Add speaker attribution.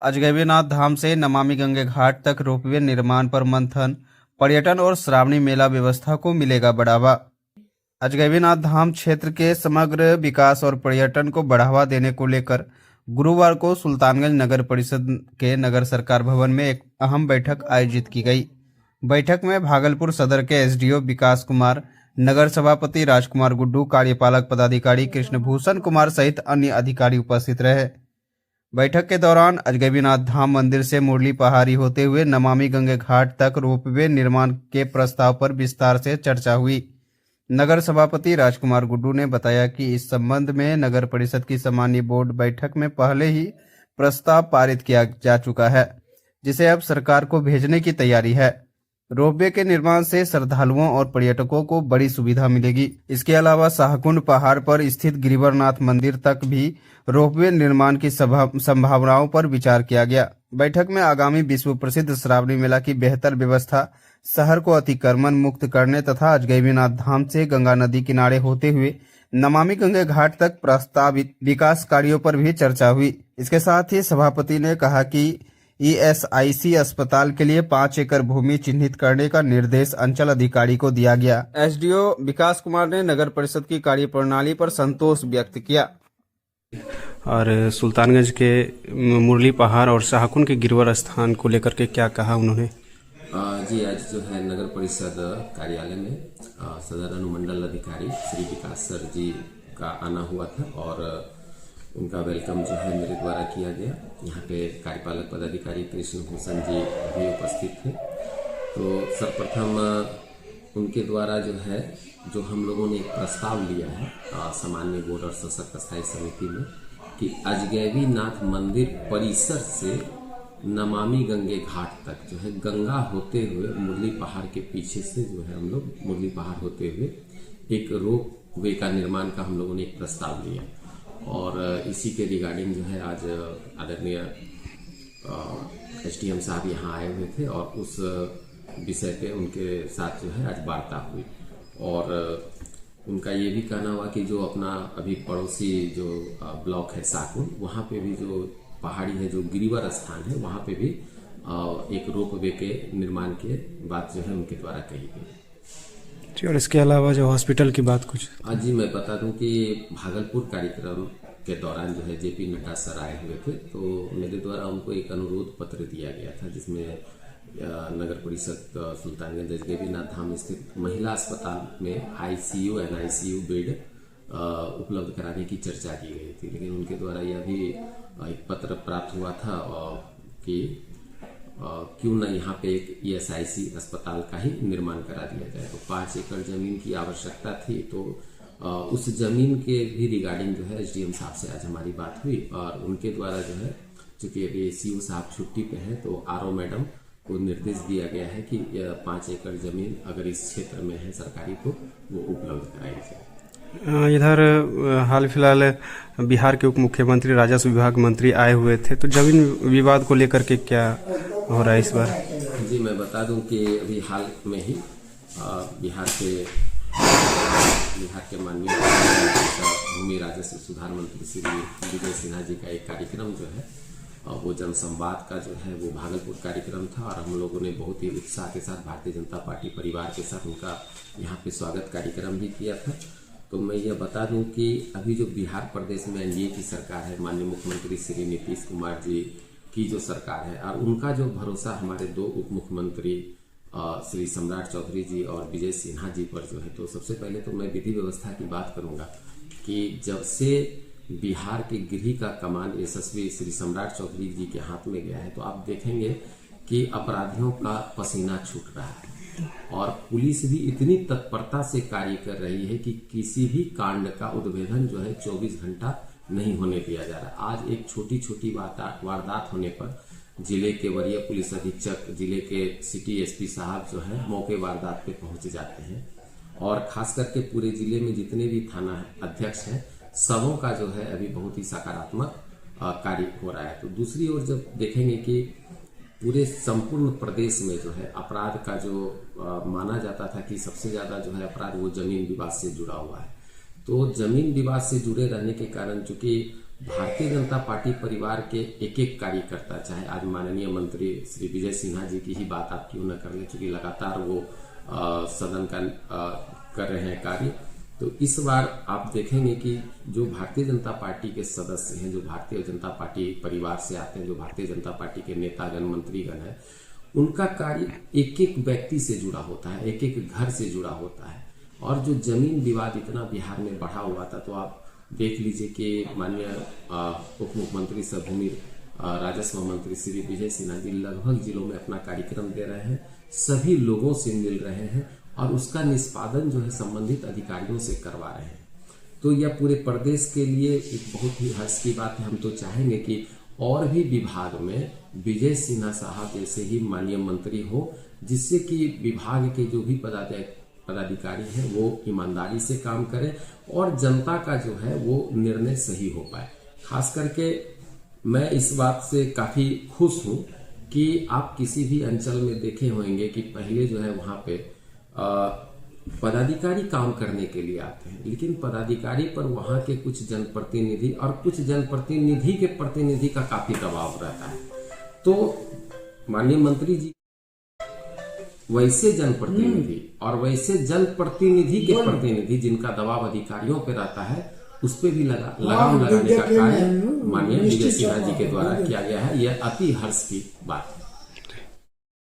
Speaker 1: अजगैबीनाथ धाम से नमामि गंगे घाट तक रोपवे निर्माण पर मंथन, पर्यटन और श्रावणी मेला व्यवस्था को मिलेगा बढ़ावा। अजगैबीनाथ धाम क्षेत्र के समग्र विकास और पर्यटन को बढ़ावा देने को लेकर गुरुवार को सुल्तानगंज नगर परिषद के नगर सरकार भवन में एक अहम बैठक आयोजित की गई। बैठक में भागलपुर सदर के एसडीओ विकास कुमार, नगर सभापति राजकुमार गुड्डू, कार्यपालक पदाधिकारी कृष्णभूषण कुमार सहित अन्य अधिकारी उपस्थित रहे। बैठक के दौरान अजगैबीनाथ धाम मंदिर से मुरली पहाड़ी होते हुए नमामि गंगे घाट तक रोपवे निर्माण के प्रस्ताव पर विस्तार से चर्चा हुई। नगर सभापति राजकुमार गुड्डू ने बताया कि इस संबंध में नगर परिषद की सामान्य बोर्ड बैठक में पहले ही प्रस्ताव पारित किया जा चुका है, जिसे अब सरकार को भेजने की तैयारी है। रोपवे के निर्माण से श्रद्धालुओं और पर्यटकों को बड़ी सुविधा मिलेगी। इसके अलावा शाहकुंड पहाड़ पर स्थित गिरिवरनाथ मंदिर तक भी रोपवे निर्माण की संभावनाओं पर विचार किया गया। बैठक में आगामी विश्व प्रसिद्ध श्रावणी मेला की बेहतर व्यवस्था, शहर को अतिक्रमण मुक्त करने तथा अजगैबीनाथ धाम से गंगा नदी किनारे होते हुए नमामि गंगे घाट तक प्रस्तावित विकास कार्यों पर भी चर्चा हुई। इसके साथ ही सभापति ने कहा कि ईएसआईसी अस्पताल के लिए 5 एकड़ भूमि चिन्हित करने का निर्देश अंचल अधिकारी को दिया गया। एसडीओ विकास कुमार ने नगर परिषद की कार्यप्रणाली पर संतोष व्यक्त किया।
Speaker 2: और सुल्तानगंज के मुरली पहाड़ और शाहकुंड के गिरवर स्थान को लेकर के क्या कहा उन्होंने?
Speaker 3: जी, आज जो है नगर परिषद कार्यालय में सदर अनुमंडल अधिकारी श्री विकास सर जी का आना हुआ था और उनका वेलकम जो है मेरे द्वारा किया गया। यहाँ पे कार्यपालक पदाधिकारी कृष्णभूषण जी भी उपस्थित थे। तो सर्वप्रथम उनके द्वारा जो हम लोगों ने एक प्रस्ताव लिया है सामान्य बोर्ड और सशक्त स्थायी समिति में कि अजगैबीनाथ मंदिर परिसर से नमामि गंगे घाट तक जो है गंगा होते हुए मुरली पहाड़ के पीछे से जो है हम लोग मुरली पहाड़ होते हुए एक रोप वे का निर्माण का हम लोगों ने एक प्रस्ताव लिया और इसी के रिगार्डिंग जो है आज आदरणीय एसडीएम साहब यहाँ आए हुए थे और उस विषय पे उनके साथ जो है आज वार्ता हुई और उनका ये भी कहना हुआ कि जो अपना अभी पड़ोसी जो ब्लॉक है शाहकुंड, वहाँ पे भी जो पहाड़ी है जो गिरिवर स्थान है वहाँ पे भी एक रोप वे के निर्माण के बात जो है उनके द्वारा कही गई।
Speaker 2: और इसके अलावा जो हॉस्पिटल की बात कुछ?
Speaker 3: आज जी मैं बता दूं कि भागलपुर कार्यक्रम के दौरान जो है जेपी नड्डा सर आए हुए थे, तो मेरे द्वारा उनको एक अनुरोध पत्र दिया गया था जिसमें नगर परिषद सुल्तानगंज अजगैबीनाथ धाम स्थित महिला अस्पताल में आईसीयू एनआईसीयू बेड उपलब्ध कराने की चर्चा की गई थी, लेकिन उनके द्वारा यह भी एक पत्र प्राप्त हुआ था कि क्यों न यहाँ पे एक ईएसआईसी अस्पताल का ही निर्माण करा दिया जाए। तो 5 एकड़ जमीन की आवश्यकता थी, तो उस जमीन के भी रिगार्डिंग जो है एसडीएम साहब से आज हमारी बात हुई और उनके द्वारा जो है चूंकि अभी सीओ साहब छुट्टी पे हैं तो आरओ मैडम को निर्देश दिया गया है कि 5 एकड़ जमीन अगर इस क्षेत्र में है सरकारी तो वो उपलब्ध कराई जाए।
Speaker 2: इधर हाल फिलहाल बिहार के उप मुख्यमंत्री राजस्व विभाग मंत्री आए हुए थे, तो जमीन विवाद को लेकर के क्या हो रहा है इस बार?
Speaker 3: जी मैं बता दूं कि अभी हाल में ही बिहार के माननीय भूमि राजस्व सुधार मंत्री श्री विजय सिन्हा जी का एक कार्यक्रम जो है वो जनसंवाद का जो है वो भागलपुर कार्यक्रम था और हम लोगों ने बहुत ही उत्साह के साथ भारतीय जनता पार्टी परिवार के साथ उनका यहाँ पे स्वागत कार्यक्रम भी किया था। तो मैं ये बता दूं कि अभी जो बिहार प्रदेश में एनडीए की सरकार है, माननीय मुख्यमंत्री श्री नीतीश कुमार जी की जो सरकार है और उनका जो भरोसा हमारे 2 उप मुख्यमंत्री श्री सम्राट चौधरी जी और विजय सिन्हा जी पर जो है, तो सबसे पहले तो मैं विधि व्यवस्था की बात करूंगा कि जब से बिहार के गृह का कमान यशस्वी श्री सम्राट चौधरी जी के हाथ में गया है तो आप देखेंगे कि अपराधियों का पसीना छूट रहा है और पुलिस भी इतनी तत्परता से कार्य कर रही है कि किसी भी कांड का उद्भेदन जो है 24 घंटा नहीं होने दिया जा रहा। आज एक छोटी छोटी वारदात होने पर जिले के वरीय पुलिस अधीक्षक, जिले के सिटी एसपी साहब जो है मौके वारदात पे पहुंच जाते हैं और खास करके पूरे जिले में जितने भी थाना अध्यक्ष हैं सबों का जो है अभी बहुत ही सकारात्मक कार्य हो रहा है। तो दूसरी ओर जब देखेंगे कि पूरे संपूर्ण प्रदेश में जो है अपराध का जो माना जाता था कि सबसे ज्यादा जो है अपराध वो जमीन विवाद से जुड़ा हुआ है, तो जमीन विवाद से जुड़े रहने के कारण चूंकि भारतीय जनता पार्टी परिवार के एक एक कार्यकर्ता, चाहे आज माननीय मंत्री श्री विजय सिन्हा जी की ही बात आप क्यों न कर ले, क्योंकि लगातार वो सदन का कर रहे हैं कार्य, तो इस बार आप देखेंगे कि जो भारतीय जनता पार्टी के सदस्य हैं, जो भारतीय जनता पार्टी परिवार से आते हैं, जो भारतीय जनता पार्टी के नेतागण मंत्रीगण हैं, उनका कार्य एक एक व्यक्ति से जुड़ा होता है, एक एक घर से जुड़ा होता है। और जो जमीन विवाद इतना बिहार में बढ़ा हुआ था, तो आप देख लीजिए कि माननीय उप मुख्यमंत्री सह भूमि राजस्व मंत्री श्री विजय सिन्हा जी लगभग जिलों में अपना कार्यक्रम दे रहे हैं, सभी लोगों से मिल रहे हैं और उसका निष्पादन जो है संबंधित अधिकारियों से करवा रहे हैं। तो यह पूरे प्रदेश के लिए एक बहुत ही हर्ष की बात है। हम तो चाहेंगे कि और भी विभाग में विजय सिन्हा साहब जैसे ही माननीय मंत्री हो, जिससे कि विभाग के जो भी पदाधिकारी हैं वो ईमानदारी से काम करें और जनता का जो है वो निर्णय सही हो पाए। खास करके मैं इस बात से काफी खुश हूं कि आप किसी भी अंचल में देखे होंगे कि पहले जो है वहां पे पदाधिकारी काम करने के लिए आते हैं, लेकिन पदाधिकारी पर वहां के कुछ जनप्रतिनिधि और कुछ जनप्रतिनिधि के प्रतिनिधि का काफी दबाव रहता है। तो माननीय मंत्री जी वैसे जनप्रतिनिधि और वैसे जनप्रतिनिधि के प्रतिनिधि जिनका दबाव अधिकारियों पर रहता है, उस पर भी लगाम लगाने का कार्य माननीय विजय सिन्हा जी के द्वारा किया गया है। यह अति हर्ष की बात है।